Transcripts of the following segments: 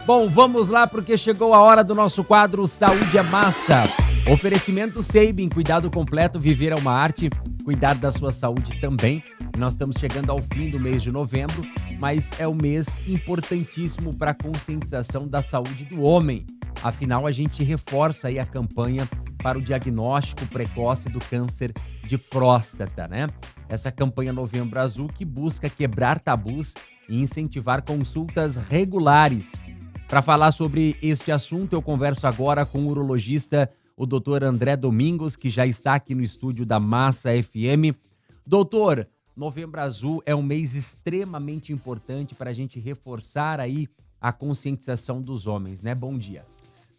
Bom, vamos lá porque chegou a hora do nosso quadro Saúde é Massa. Oferecimento Sabin, cuidado completo, viver é uma arte, cuidar da sua saúde também. Nós estamos chegando ao fim do mês de novembro, mas é um mês importantíssimo para a conscientização da saúde do homem. Afinal, a gente reforça aí a campanha para o diagnóstico precoce do câncer de próstata, né? Essa campanha Novembro Azul que busca quebrar tabus e incentivar consultas regulares. Para falar sobre este assunto, eu converso agora com o urologista, o Dr. André Domingos, que já está aqui no estúdio da Massa FM. Doutor, Novembro Azul é um mês extremamente importante para a gente reforçar aí a conscientização dos homens, né? Bom dia.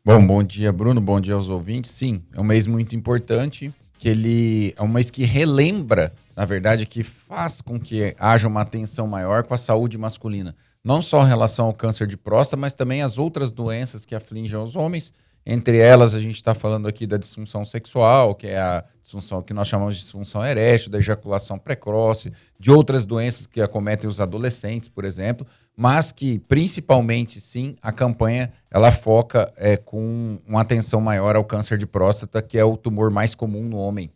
Bom dia, Bruno. Bom dia aos ouvintes. Sim, é um mês muito importante, que ele é um mês que relembra, na verdade, que faz com que haja uma atenção maior com a saúde masculina. Não só em relação ao câncer de próstata, mas também as outras doenças que afligem os homens. Entre elas, a gente está falando aqui da disfunção sexual, que é a disfunção que nós chamamos de disfunção erétil, da ejaculação precoce, de outras doenças que acometem os adolescentes, por exemplo, mas que, principalmente, sim, a campanha ela foca com uma atenção maior ao câncer de próstata, que é o tumor mais comum no homem.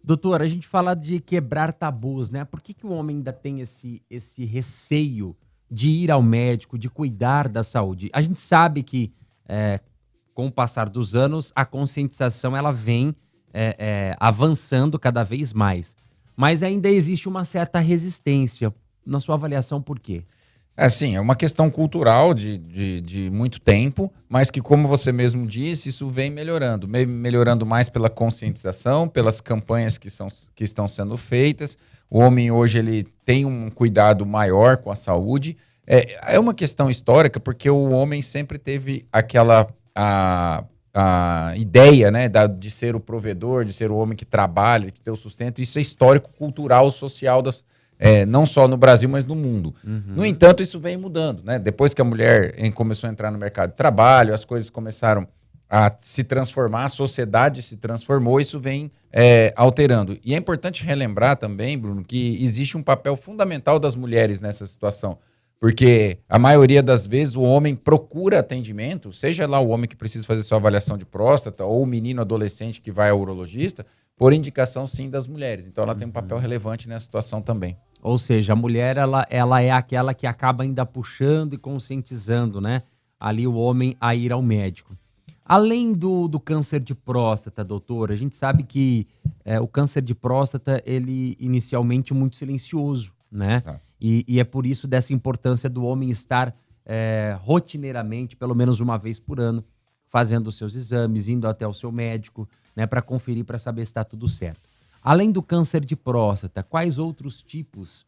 Doutor, a gente fala de quebrar tabus, né? Por que o homem ainda tem esse receio de ir ao médico, de cuidar da saúde? A gente sabe que, com o passar dos anos, a conscientização ela vem avançando cada vez mais. Mas ainda existe uma certa resistência. Na sua avaliação, por quê? Sim, é uma questão cultural de muito tempo, mas que, como você mesmo disse, isso vem melhorando. Melhorando mais pela conscientização, pelas campanhas que estão sendo feitas. O homem hoje ele tem um cuidado maior com a saúde. É uma questão histórica, porque o homem sempre teve aquela a ideia, né, de ser o provedor, de ser o homem que trabalha, que tem o sustento. Isso é histórico, cultural, social, não só no Brasil, mas no mundo. Uhum. No entanto, isso vem mudando, né? Depois que a mulher começou a entrar no mercado de trabalho, as coisas começaram a se transformar, a sociedade se transformou, isso vem alterando. E é importante relembrar também, Bruno, que existe um papel fundamental das mulheres nessa situação, porque a maioria das vezes o homem procura atendimento, seja lá o homem que precisa fazer sua avaliação de próstata ou o menino adolescente que vai ao urologista, por indicação, sim, das mulheres. Então, ela tem um papel relevante nessa situação também. Ou seja, a mulher, ela é aquela que acaba ainda puxando e conscientizando, né? Ali o homem a ir ao médico. Além do câncer de próstata, doutor, a gente sabe que o câncer de próstata, ele inicialmente é muito silencioso, né? E é por isso dessa importância do homem estar rotineiramente, pelo menos uma vez por ano, fazendo os seus exames, indo até o seu médico, né, para conferir, para saber se está tudo certo. Além do câncer de próstata, quais outros tipos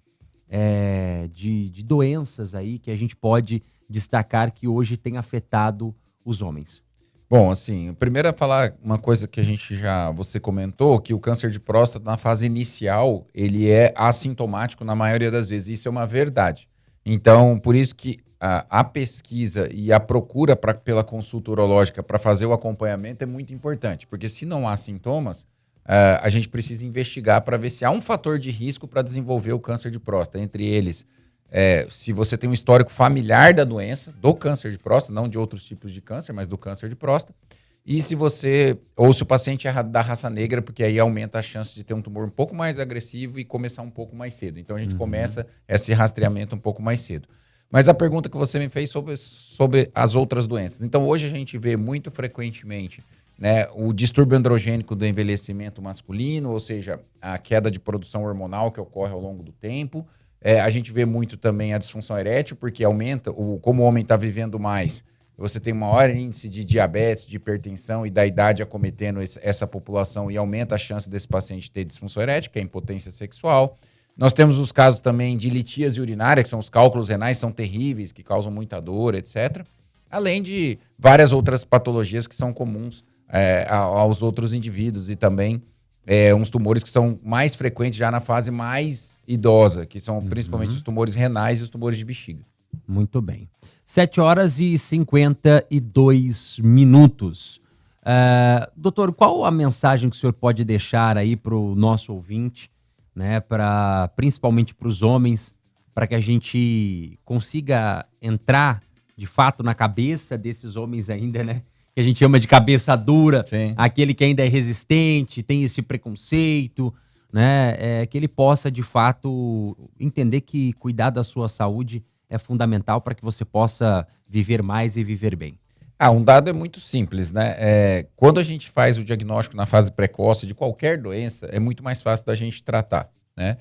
de doenças aí que a gente pode destacar que hoje tem afetado os homens? Bom, assim, primeiro é falar uma coisa que você comentou, que o câncer de próstata na fase inicial, ele é assintomático na maioria das vezes, isso é uma verdade. Então, por isso que a pesquisa e a procura pela consulta urológica para fazer o acompanhamento é muito importante, porque se não há sintomas, a gente precisa investigar para ver se há um fator de risco para desenvolver o câncer de próstata. Entre eles, se você tem um histórico familiar da doença, do câncer de próstata, não de outros tipos de câncer, mas do câncer de próstata, e se o paciente é da raça negra, porque aí aumenta a chance de ter um tumor um pouco mais agressivo e começar um pouco mais cedo. Então a gente começa esse rastreamento um pouco mais cedo. Mas a pergunta que você me fez sobre as outras doenças. Então, hoje a gente vê muito frequentemente, né, o distúrbio androgênico do envelhecimento masculino, ou seja, a queda de produção hormonal que ocorre ao longo do tempo. A gente vê muito também a disfunção erétil, porque aumenta, como o homem está vivendo mais, você tem um maior índice de diabetes, de hipertensão e da idade acometendo essa população e aumenta a chance desse paciente ter disfunção erétil, que é a impotência sexual. Nós temos os casos também de litíase urinária, que são os cálculos renais, são terríveis, que causam muita dor, etc. Além de várias outras patologias que são comuns aos outros indivíduos e também uns tumores que são mais frequentes já na fase mais idosa, que são principalmente os tumores renais e os tumores de bexiga. Muito bem. 7h52. Doutor, qual a mensagem que o senhor pode deixar aí para o nosso ouvinte, né, principalmente para os homens, para que a gente consiga entrar de fato, na cabeça desses homens ainda, né? Que a gente chama de cabeça dura, Sim. aquele que ainda é resistente, tem esse preconceito, né? Que ele possa, de fato, entender que cuidar da sua saúde é fundamental para que você possa viver mais e viver bem. Um dado é muito simples, né? Quando a gente faz o diagnóstico na fase precoce de qualquer doença, é muito mais fácil da gente tratar, né?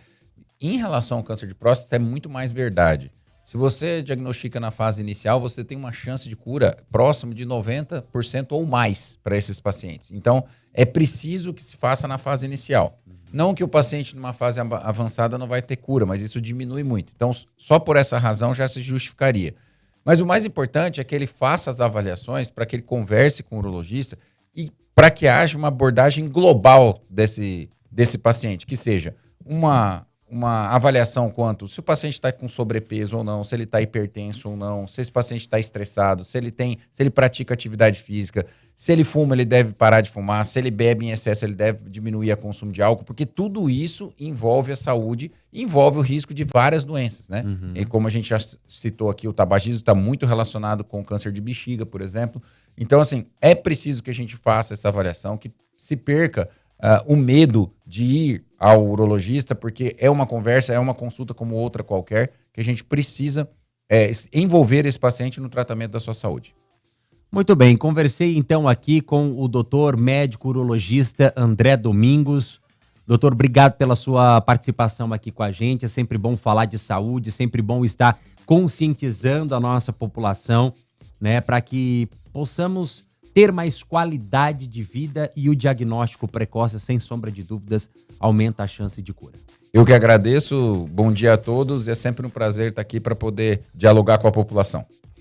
Em relação ao câncer de próstata, é muito mais verdade. Se você diagnostica na fase inicial, você tem uma chance de cura próximo de 90% ou mais para esses pacientes. Então, é preciso que se faça na fase inicial. Não que o paciente numa fase avançada não vai ter cura, mas isso diminui muito. Então, só por essa razão já se justificaria. Mas o mais importante é que ele faça as avaliações para que ele converse com o urologista e para que haja uma abordagem global desse paciente, que seja uma avaliação quanto se o paciente está com sobrepeso ou não, se ele está hipertenso ou não, se esse paciente está estressado, se ele pratica atividade física, se ele fuma, ele deve parar de fumar, se ele bebe em excesso, ele deve diminuir o consumo de álcool, porque tudo isso envolve a saúde, envolve o risco de várias doenças, né? E como a gente já citou aqui, o tabagismo está muito relacionado com o câncer de bexiga, por exemplo. Então, assim, é preciso que a gente faça essa avaliação, que se perca o medo de ir ao urologista, porque é uma conversa, é uma consulta como outra qualquer, que a gente precisa envolver esse paciente no tratamento da sua saúde. Muito bem, conversei então aqui com o doutor médico urologista André Domingos. Doutor, obrigado pela sua participação aqui com a gente. É sempre bom falar de saúde, sempre bom estar conscientizando a nossa população, né, para que possamos ter mais qualidade de vida, e o diagnóstico precoce, sem sombra de dúvidas, aumenta a chance de cura. Eu que agradeço, bom dia a todos, e é sempre um prazer estar aqui para poder dialogar com a população.